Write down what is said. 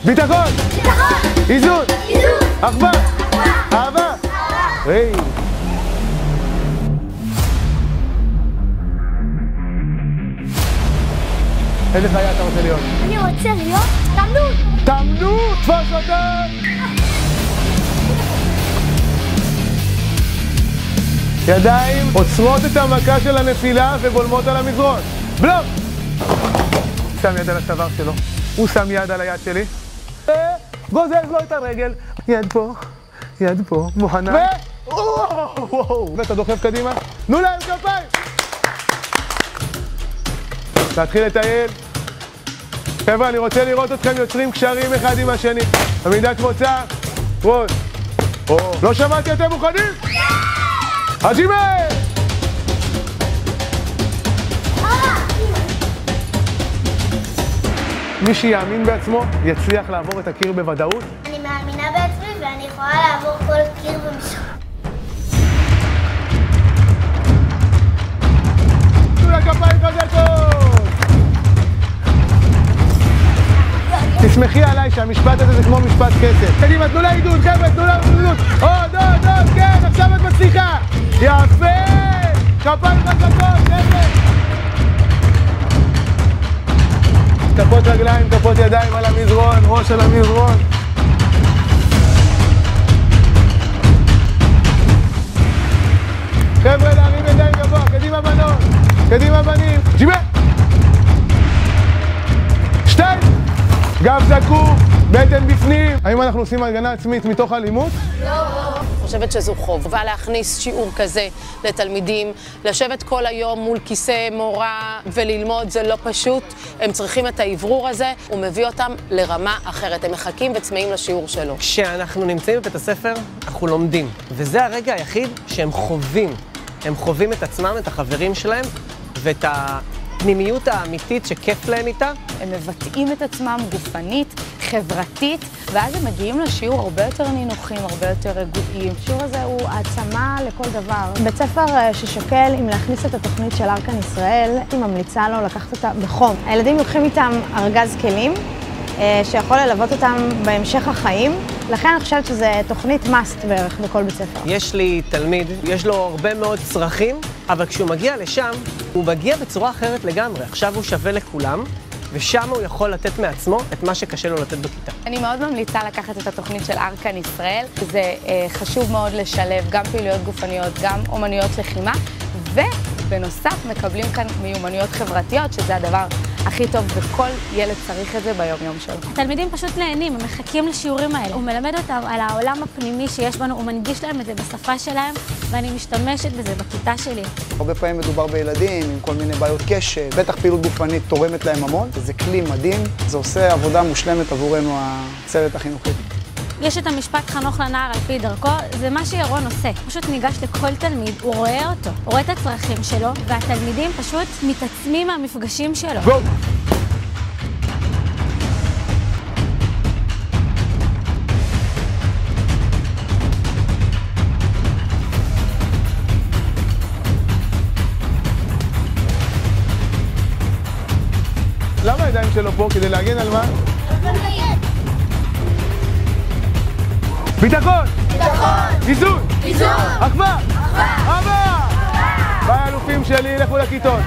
ביטחון! איזון! אחווה! אהבה! היי! איזה חיה אתה רוצה להיות? אני רוצה להיות תמנות! תמנות! תפוס אותה! ידיים עוצרות את המכה של הנפילה ובולמות על המזרון. בלוק! שם יד על הצוואר שלו. הוא שם יד על היד שלי. גוזז לו את הרגל. יד פה, מוכנה. ואתה דוחף קדימה. תנו להם כפיים! להתחיל לטייל. חבר'ה, אני רוצה לראות אתכם יוצרים קשרים אחד עם השני. עמידת מוצא. ראש. לא שמעתי, אתם מוכנים? חג'ימה! מי שיאמין בעצמו יצליח לעבור את הקיר בוודאות. אני מאמינה בעצמי ואני יכולה לעבור כל קיר במשחק. תנו לכפיים חזקות! תשמחי עליי שהמשפט הזה זה כמו משפט כסף. קדימה, תנו לה עידוד, חבר'ה, תנו לה עידוד. עוד, כן, עכשיו את מצליחה. יפה! כפיים חזקות, חבר'ה! כפות רגליים, כפות ידיים על המזרון, ראש על המזרון. חבר'ה, להרים ידיים גבוה, קדימה בנות, קדימה בנים. ג'יבה! 2! גב זקוף, בטן בפנים. האם אנחנו עושים הגנה עצמית מתוך אלימות? לא. אני חושבת שזו חובה להכניס שיעור כזה לתלמידים, לשבת כל היום מול כיסא מורה וללמוד, זה לא פשוט. הם צריכים את העברור הזה, הוא מביא אותם לרמה אחרת. הם מחכים וצמאים לשיעור שלו. כשאנחנו נמצאים בבית הספר, אנחנו לומדים. וזה הרגע היחיד שהם חווים. הם חווים את עצמם, את החברים שלהם, ואת הפנימיות האמיתית שכיף להם איתה. הם מבטאים את עצמם גופנית, חברתית, ואז הם מגיעים לשיעור הרבה יותר נינוחים, הרבה יותר רגועים. השיעור הזה הוא העצמה לכל דבר. בית ספר ששוקל אם להכניס את התוכנית של ארכן ישראל, אני ממליצה לו לקחת אותה בחום. הילדים לוקחים איתם ארגז כלים, שיכול ללוות אותם בהמשך החיים. לכן אני חושבת שזה תוכנית must בערך בכל בית ספר. יש לי תלמיד, יש לו הרבה מאוד צרכים, אבל כשהוא מגיע לשם, הוא מגיע בצורה אחרת לגמרי. עכשיו הוא שווה לכולם, ושם הוא יכול לתת מעצמו את מה שקשה לו לתת בכיתה. אני מאוד ממליצה לקחת את התוכנית של ארכן ישראל. זה חשוב מאוד לשלב גם פעילויות גופניות, גם אומנויות לחימה, ובנוסף מקבלים כאן מיומנויות חברתיות, שזה הדבר הכי טוב, וכל ילד צריך את זה ביום-יום שלו. התלמידים פשוט נהנים, הם מחכים לשיעורים האלה. הוא מלמד אותם על העולם הפנימי שיש בנו, הוא מנגיש להם את זה בשפה שלהם, ואני משתמשת בזה בכיתה שלי. הרבה פעמים מדובר בילדים עם כל מיני בעיות קשב, בטח פעילות גופנית תורמת להם המון, זה כלי מדהים, זה עושה עבודה מושלמת עבורנו הצוות החינוכי. יש את המשפט חנוך לנער על פי דרכו, זה מה שירון עושה. פשוט ניגש לכל תלמיד, הוא רואה אותו, הוא רואה את הצרכים שלו, והתלמידים פשוט מתעצמים מהמפגשים שלו. גו! למה הידיים שלו פה? כדי להגן על מה? ביטחון! איזון! אחווה! אהבה! ביי אלופים שלי, לכו לכיתות!